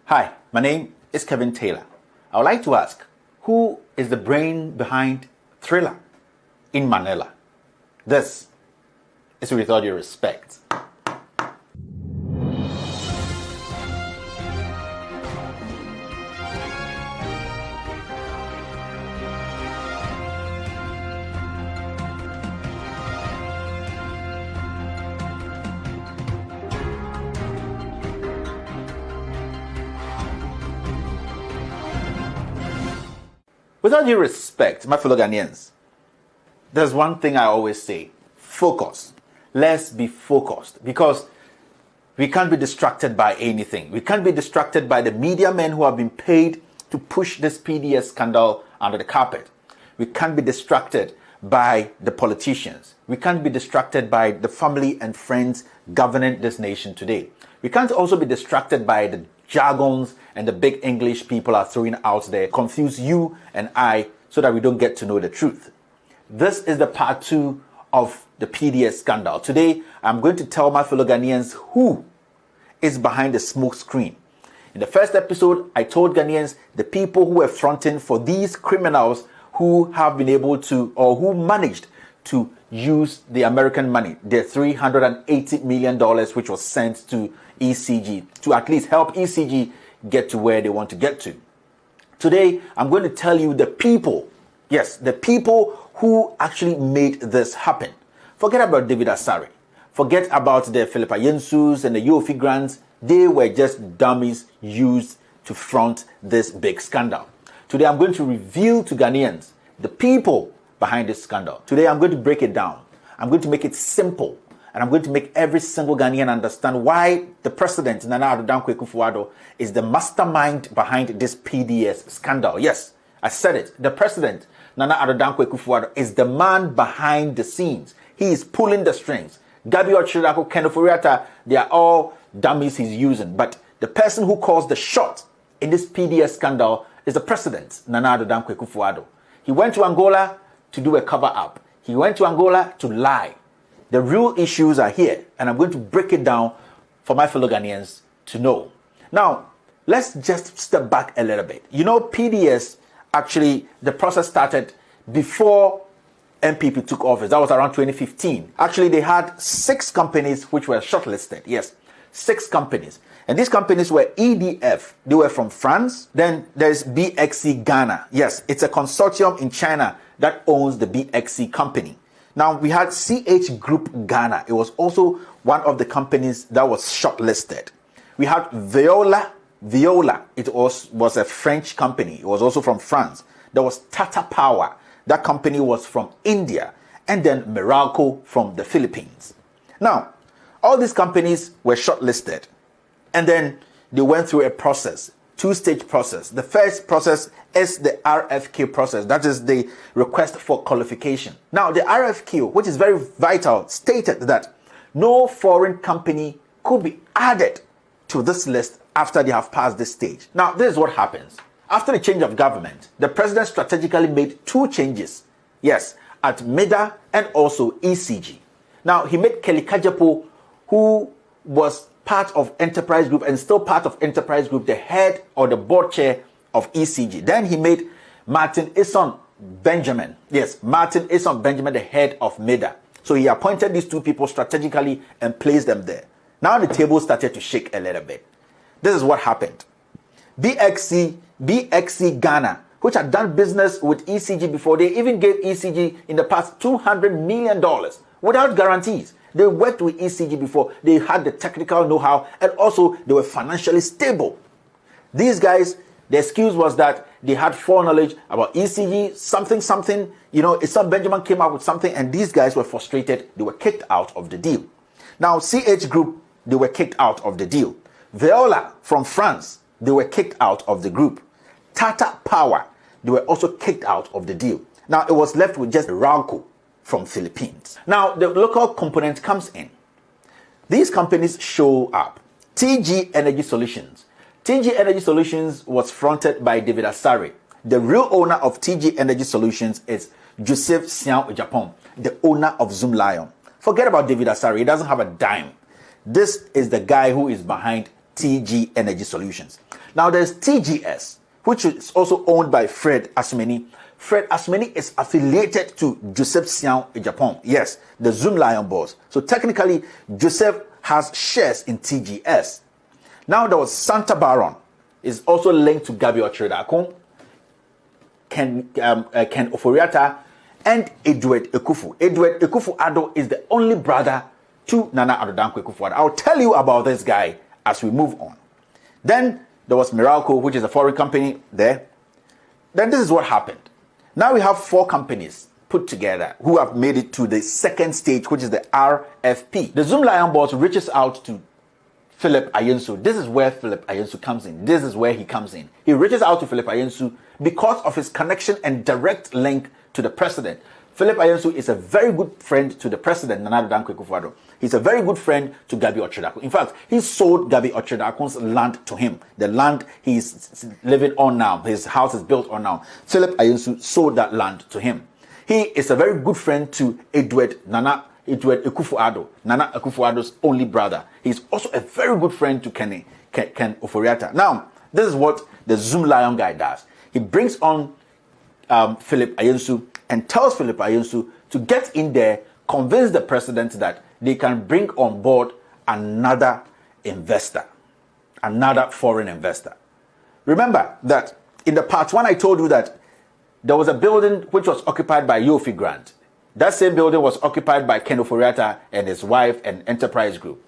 Hi, my name is Kevin Taylor. I would like to ask, who is the brain behind Thriller in Manila? This is With All Due Respect. With all due respect, my fellow Ghanaians, there's one thing I always say: focus. Let's be focused, because we can't be distracted by anything. We can't be distracted by the media men who have been paid to push this PDS scandal under the carpet. We can't be distracted by the politicians. We can't be distracted by the family and friends governing this nation today. We can't also be distracted by the jargons and the big English people are throwing out there, confuse you and I so that we don't get to know the truth. This is the part 2 of the PDS scandal. Today, I'm going to tell my fellow Ghanaians who is behind the smoke screen. In the first episode, I told Ghanaians the people who were fronting for these criminals who have been able to, or who managed to use the American money, the $380 million which was sent to ECG, to at least help ECG get to where they want to get to. Today, I'm going to tell you the people, yes, the people who actually made this happen. Forget about David Asare. Forget about the Philippa Yensus and the Yofi Grants. They were just dummies used to front this big scandal. Today, I'm going to reveal to Ghanaians the people behind this scandal. Today, I'm going to break it down. I'm going to make it simple. And I'm going to make every single Ghanaian understand why the president, Nana Addo Dankwa Akufo-Addo, is the mastermind behind this PDS scandal. Yes, I said it. The president, Nana Addo Dankwa Akufo-Addo, is the man behind the scenes. He is pulling the strings. Gabi Ochirako, Ken Ofori-Atta, they are all dummies he's using. But the person who calls the shot in this PDS scandal is the president, Nana Addo Dankwa Akufo-Addo. He went to Angola to do a cover-up. He went to Angola to lie. The real issues are here, and I'm going to break it down for my fellow Ghanaians to know. Now, let's just step back a little bit. You know, PDS, actually, the process started before MPP took office. That was around 2015. Actually, they had 6 companies which were shortlisted. Yes, 6 companies. And these companies were EDF. They were from France. Then there's BXC Ghana. Yes, it's a consortium in China that owns the BXC company. Now, we had CH Group Ghana. It was also one of the companies that was shortlisted. We had Veolia. It was a French company. It was also from France. There was Tata Power. That company was from India. And then Meralco from the Philippines. Now, all these companies were shortlisted. And then they went through a process. 2-stage process. The first process is the RFQ process. That is the request for qualification. Now, the RFQ, which is very vital, stated that no foreign company could be added to this list after they have passed this stage. Now, this is what happens. After the change of government, the president strategically made 2 changes. Yes, at MEDA and also ECG. Now, he made Kelly Kajapo, who was part of Enterprise Group and still part of Enterprise Group, the head or the board chair of ECG. Then he made Martin Ison Benjamin. Yes, Martin Ison Benjamin, the head of MEDA. So he appointed these 2 people strategically and placed them there. Now the table started to shake a little bit. This is what happened. BXC Ghana, which had done business with ECG before, they even gave ECG in the past $200 million without guarantees. They worked with ECG before. They had the technical know-how, and also they were financially stable. These guys, the excuse was that they had foreknowledge about ECG, something. You know, Ison Benjamin came up with something, and these guys were frustrated. They were kicked out of the deal. Now, CH Group, they were kicked out of the deal. Veolia from France, they were kicked out of the group. Tata Power, they were also kicked out of the deal. Now, it was left with just Ralco from Philippines. Now, the local component comes in. These companies show up. TG Energy Solutions. TG Energy Solutions was fronted by David Asare. The real owner of TG Energy Solutions is Joseph Siao Japan, the owner of Zoom Lion. Forget about David Asare. He doesn't have a dime. This is the guy who is behind TG Energy Solutions. Now there's TGS, which is also owned by Fred Asumeni. Fred Asumeni is affiliated to Joseph Xiao in Japan. Yes, the Zoom Lion boss. So technically, Joseph has shares in TGS. Now there was Santa Baron, is also linked to Gabi Ochredakun, Ken Oforiatta, and Edward Ekufu. Edward Ekufu-Addo is the only brother to Nana Addo Dankwa Ekufu-Addo. I'll tell you about this guy as we move on. Then there was Miracle, which is a foreign company there. Then this is what happened. Now we have 4 companies put together who have made it to the second stage, which is the RFP. The Zoom Lion boss reaches out to Philip Ayensu. This is where Philip Ayensu comes in. This is where he comes in. He reaches out to Philip Ayensu because of his connection and direct link to the president. Philip Ayensu is a very good friend to the president, Nana Addo Dankwa Ekufu-Addo. He's a very good friend to Gabi Ochredakun. In fact, he sold Gabi Ochredakun's land to him. The land he's living on now, his house is built on now. Philip Ayensu sold that land to him. He is a very good friend to Edward Ekufu-Addo, Nana Ekufu-Addo's only brother. He's also a very good friend to Ken Oforiatta. Now, this is what the Zoom Lion guy does. He brings on Philip Ayensu and tells Philip Ayensu to get in there, convince the president that they can bring on board another investor, another foreign investor. Remember that in the part 1, I told you that there was a building which was occupied by Yofi Grant. That same building was occupied by Ken Oforiatta and his wife and Enterprise Group.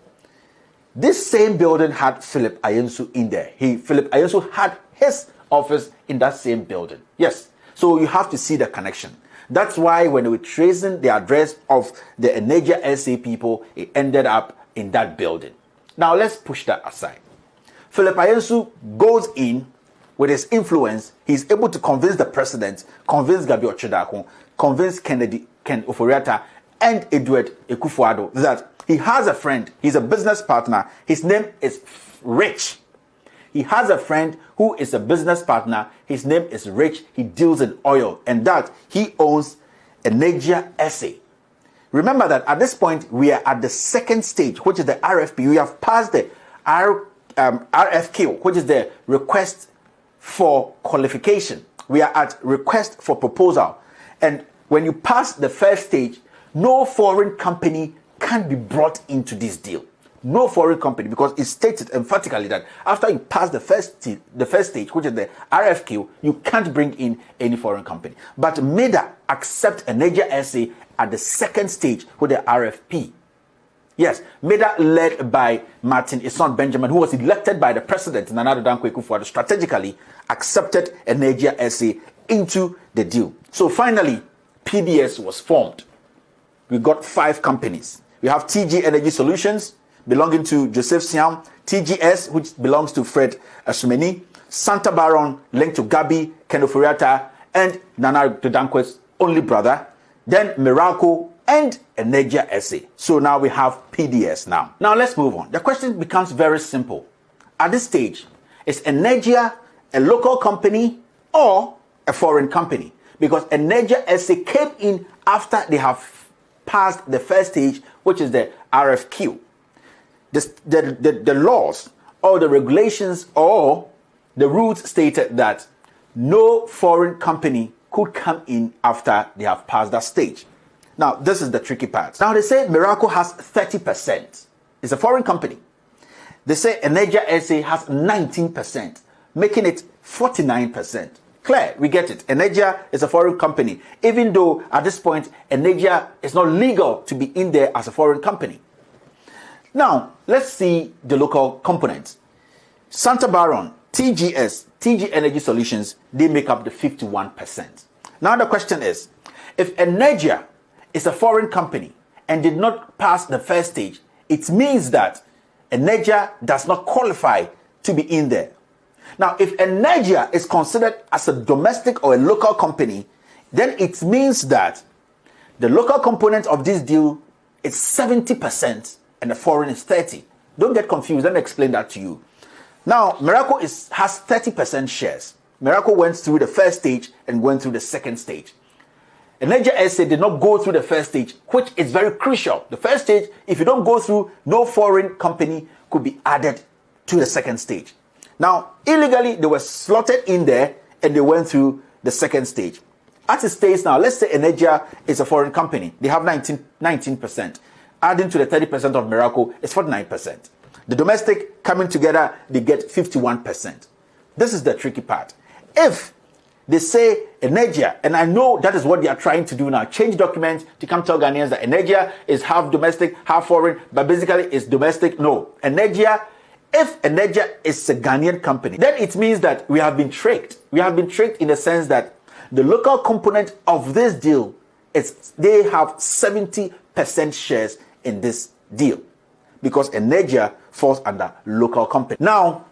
This same building had Philip Ayensu in there. Philip Ayensu had his office in that same building. Yes. So you have to see the connection. That's why when they were tracing the address of the Energia SA people, it ended up in that building. Now let's push that aside. Philip Ayensu goes in with his influence. He's able to convince the president, convince Gabi Ochredakun, convince Ken Oforiatta and Edward Ekufu-Addo that he has a friend. He's a business partner. His name is Rich. He has a friend who is a business partner. His name is Rich. He deals in oil, and that he owns Energia SA. Remember that at this point, we are at the second stage, which is the RFP. We have passed the RFQ, which is the request for qualification. We are at request for proposal. And when you pass the first stage, no foreign company can be brought into this deal. No foreign company, because it stated emphatically that after you pass the first stage, which is the RFQ, you can't bring in any foreign company. But MEDA accept Energia SA at the second stage with the RFP. Yes, MEDA led by Martin Ison Benjamin, who was elected by the president, Nana Addo Dankwa Ekufu-Addo, strategically accepted Energia SA into the deal. So finally, PDS was formed. We got 5 companies. We have TG Energy Solutions, belonging to Joseph Siam, TGS, which belongs to Fred Asumeni, Santa Baron, linked to Gabi, Ken Oforiatta, and Nana Addo Dankwa's only brother, then Miracle, and Energia SA. So now we have PDS now. Now let's move on. The question becomes very simple. At this stage, is Energia a local company or a foreign company? Because Energia SA came in after they have passed the first stage, which is the RFQ. The laws or the regulations or the rules stated that no foreign company could come in after they have passed that stage. Now, this is the tricky part. Now, they say Miracle has 30%. It's a foreign company. They say Energia SA has 19%, making it 49%. Clear, we get it. Energia is a foreign company, even though at this point, Energia is not legal to be in there as a foreign company. Now, let's see the local components. Santa Baron, TGS, TG Energy Solutions, they make up the 51%. Now the question is, if Energia is a foreign company and did not pass the first stage, it means that Energia does not qualify to be in there. Now, if Energia is considered as a domestic or a local company, then it means that the local component of this deal is 70% and the foreign is 30%. Don't get confused. Let me explain that to you. Now, Miracle has 30% shares. Miracle went through the first stage and went through the second stage. Energia SA did not go through the first stage, which is very crucial. The first stage, if you don't go through, no foreign company could be added to the second stage. Now, illegally, they were slotted in there and they went through the second stage. As it stays now, let's say Energia is a foreign company. They have 19%. Adding to the 30% of Miracle is 49%. The domestic coming together, they get 51%. This is the tricky part. If they say Energia, and I know that is what they are trying to do now, change documents to come tell Ghanaians that Energia is half domestic, half foreign, but basically it's domestic. No, Energia, if Energia is a Ghanaian company, then it means that we have been tricked. We have been tricked in the sense that the local component of this deal is they have 70% shares in this deal because Energia falls under local company. Now,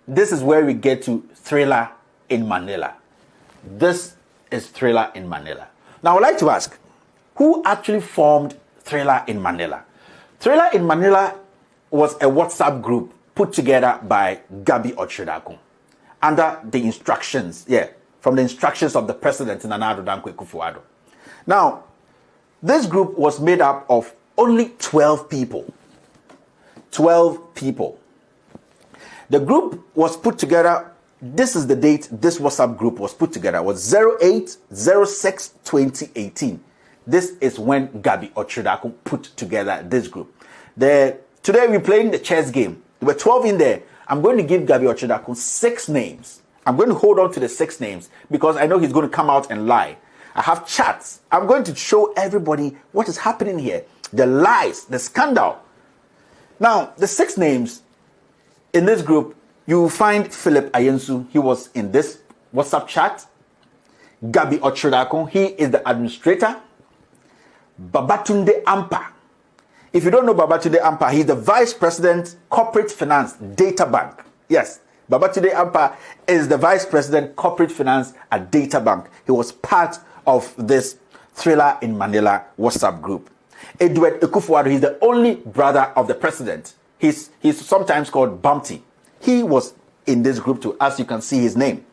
this is where we get to Thriller in Manila. This is Thriller in Manila. Now, I would like to ask, who actually formed Thriller in Manila? Thriller in Manila was a WhatsApp group put together by Gabi Ochredakun under the instructions, from the instructions of the president, Nana Addo Dankwa Akufo-Addo. Now, this group was made up of only 12 people. 12 people. The group was put together. This is the date this WhatsApp group was put together. It was 08/06/2018. This is when Gabi Ochredakun put together this group. Today we're playing the chess game. There were 12 in there. I'm going to give Gabi Ochredakun 6 names. I'm going to hold on to the 6 names because I know he's going to come out and lie. I have chats. I'm going to show everybody what is happening here. The lies, the scandal. Now, the 6 names in this group, you will find Philip Ayensu. He was in this WhatsApp chat. Gabi Ochredakun, he is the administrator. Babatunde Ampa. If you don't know Babatunde Ampa, he's the vice president, corporate finance, data bank. Yes, Babatunde Ampa is the vice president, corporate finance at Data Bank. He was part of this Thriller in Manila WhatsApp group. Edward Akufo-Addo, he's the only brother of the president. He's sometimes called Bumpty. He was in this group too, as you can see his name.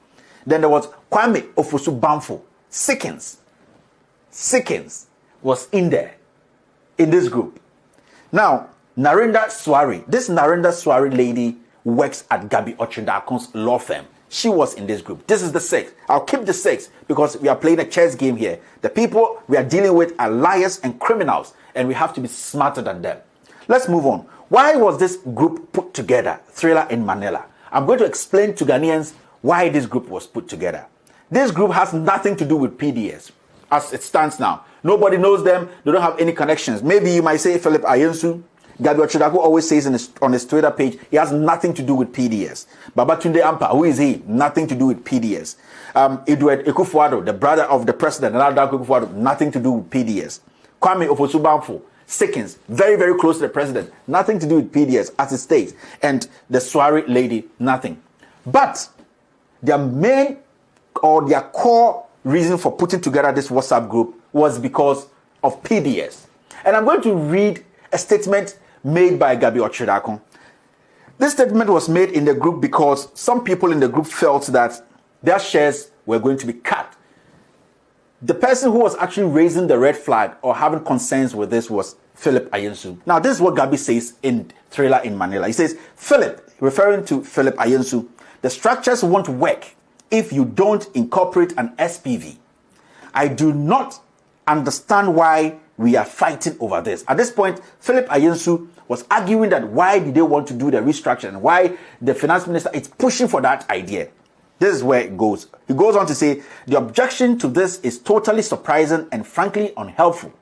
Then there was Kwame Ofosu-Bamfo. Sickens was in there, in this group. Now, Narendra Swari. This Narendra Swari lady works at Gabi Ochredakun's law firm. She was in this group. This is the 6. I'll keep the 6 because we are playing a chess game here. The people we are dealing with are liars and criminals, and we have to be smarter than them. Let's move on. Why was this group put together, Thriller in Manila? I'm going to explain to Ghanaians why this group was put together. This group has nothing to do with PDS as it stands now. Nobody knows them. They don't have any connections. Maybe you might say Philip Ayensu. Gabi Ochredakun always says on his Twitter page, he has nothing to do with PDS. Babatunde Ampa, who is he? Nothing to do with PDS. Edward Akufo-Addo, the brother of the president, Nana Addo Akufo-Addo, nothing to do with PDS. Kwame Ofosu-Bamfo, Sickens, very, very close to the president, nothing to do with PDS as it states. And the Swari lady, nothing. But their main or their core reason for putting together this WhatsApp group was because of PDS. And I'm going to read a statement made by Gabi Ochredakun. This statement was made in the group because some people in the group felt that their shares were going to be cut. The person who was actually raising the red flag or having concerns with this was Philip Ayensu. Now, this is what Gabi says in Thriller in Manila. He says, Philip, referring to Philip Ayensu, the structures won't work if you don't incorporate an SPV. I do not understand why we are fighting over this. At this point, Philip Ayensu was arguing that why did they want to do the restructure and why the finance minister is pushing for that idea. This is where it goes. He goes on to say, the objection to this is totally surprising and frankly unhelpful.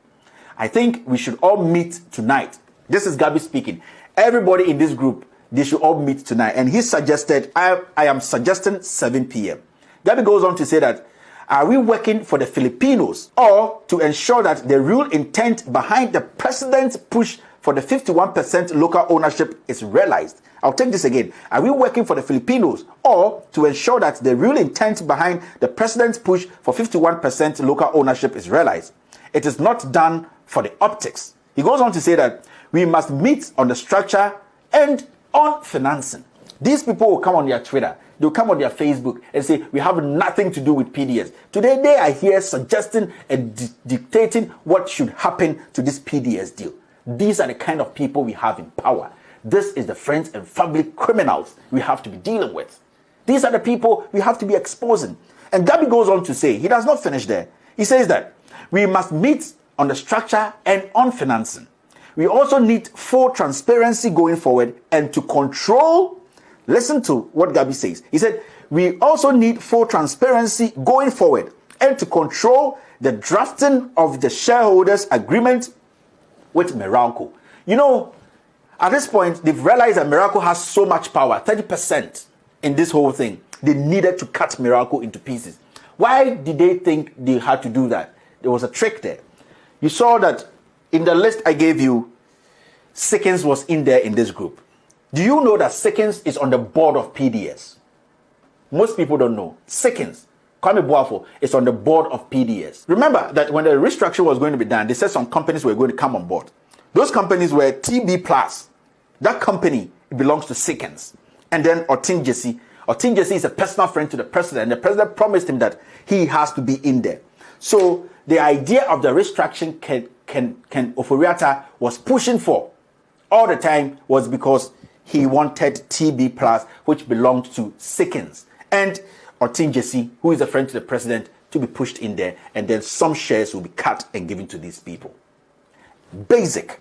I think we should all meet tonight. This is Gabi speaking. Everybody in this group, they should all meet tonight. And he suggested, I am suggesting 7 p.m. Gabi goes on to say that, are we working for the Filipinos or to ensure that the real intent behind the president's push for the 51% local ownership is realized? I'll take this again. Are we working for the Filipinos or to ensure that the real intent behind the president's push for 51% local ownership is realized? It is not done for the optics. He goes on to say that we must meet on the structure and on financing. These people will come on their Twitter, they'll come on their Facebook and say, we have nothing to do with PDS. Today, they are here suggesting and dictating what should happen to this PDS deal. These are the kind of people we have in power. this is the friends and family criminals we have to be dealing with. These are the people we have to be exposing. And Gabby goes on to say, he does not finish there. He says that we must meet on the structure and on financing. We also need full transparency going forward and to control. Listen to what Gabby says. He said, we also need full transparency going forward and to control the drafting of the shareholders agreement with Meralco. You know, at this point, they've realized that Meralco has so much power, 30% in this whole thing. They needed to cut Meralco into pieces. Why did they think they had to do that? There was a trick there. You saw that in the list I gave you, Sickens was in there in this group. Do you know that Sickens is on the board of PDS? Most people don't know. Sickens, Kwame Boafo, is on the board of PDS. Remember that when the restructure was going to be done, they said some companies were going to come on board. Those companies were TB Plus. That company belongs to Sickens. And then Otin Jesse. Otin Jesse is a personal friend to the president. The president promised him that he has to be in there. So the idea of the restructuring Ken Oforiatta was pushing for all the time was because he wanted TB Plus, which belonged to Sickens, and Otin Jesse, who is a friend to the president, to be pushed in there, and then some shares will be cut and given to these people. Basic.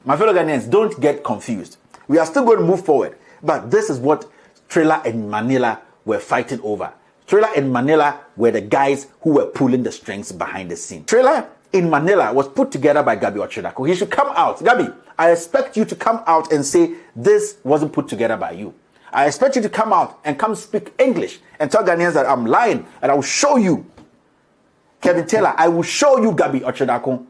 My fellow Ghanaians, don't get confused. We are still going to move forward, but this is what Trailer and Manila were fighting over. Trailer and Manila were the guys who were pulling the strings behind the scene. Trailer in Manila was put together by Gabby Ochedako. He should come out. Gabby, I expect you to come out and say this wasn't put together by you. I expect you to come out and come speak English and tell Ghanaians that I'm lying, and I will show you. Kevin Taylor, I will show you, Gabby Ochedako,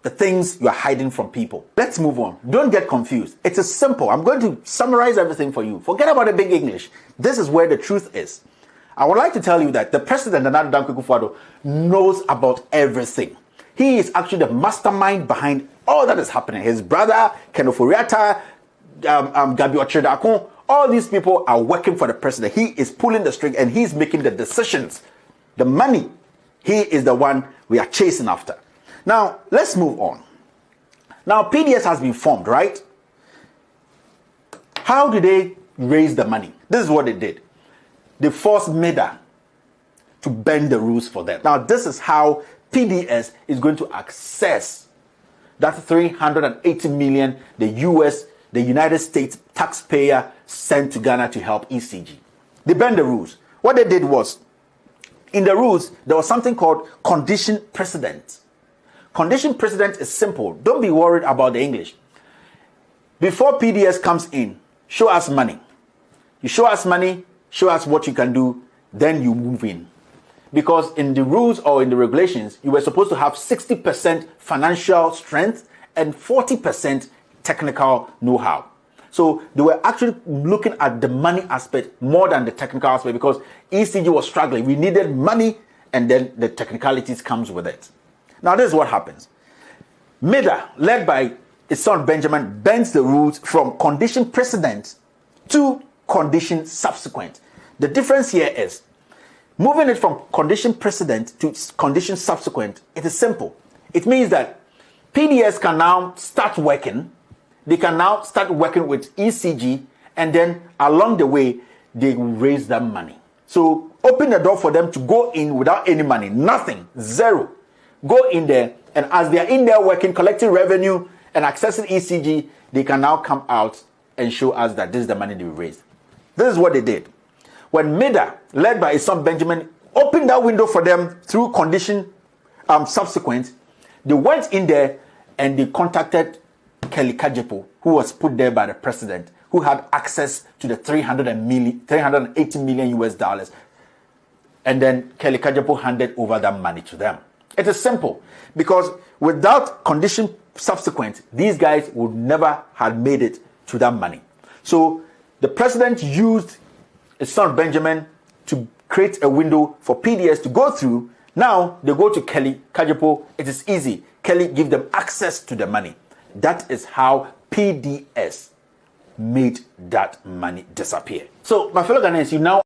the things you are hiding from people. Let's move on. Don't get confused. It is simple. I'm going to summarize everything for you. Forget about the big English. This is where the truth is. I would like to tell you that the president, Nana Dankwa Akufo-Addo, knows about everything. He is actually the mastermind behind all that is happening. His brother, Ken Oforiatta, Gabby Ochedako, all these people are working for the president. He is pulling the string and he's making the decisions. The money, he is the one we are chasing after. Now, let's move on. Now, PDS has been formed, right? How did they raise the money? This is what they did. They forced MEDA to bend the rules for them. Now, this is how PDS is going to access that $380 million the United States taxpayer sent to Ghana to help ECG. They bend the rules. What they did was, in the rules, there was something called condition precedent. Condition precedent is simple. Don't be worried about the English. Before PDS comes in, show us money. You show us money, show us what you can do, then you move in. Because in the rules or in the regulations, you were supposed to have 60% financial strength and 40% technical know-how. So they were actually looking at the money aspect more than the technical aspect because ECG was struggling. We needed money and then the technicalities comes with it. Now this is what happens. MEDA, led by his son Benjamin, bends the rules from condition precedent to condition subsequent. The difference here is moving it from condition precedent to condition subsequent. It is simple. It means that PDS can now start working. They can now start working with ECG, and then along the way, they will raise that money. So open the door for them to go in without any money, nothing, zero. Go in there, and as they are in there working, collecting revenue and accessing ECG, they can now come out and show us that this is the money they raised. This is what they did. When MEDA, led by his son Benjamin, opened that window for them through condition subsequent, they went in there and they contacted Kelly Kajepo, who was put there by the president, who had access to the 380 million US dollars. And then Kelly Kajepo handed over that money to them. It is simple, because without condition subsequent, these guys would never have made it to that money. So the president used his son Benjamin to create a window for PDS to go through. Now they go to Kelly Kajepo. It is easy. Kelly give them access to the money. That is how PDS made that money disappear. So my fellow Ghanaians, you now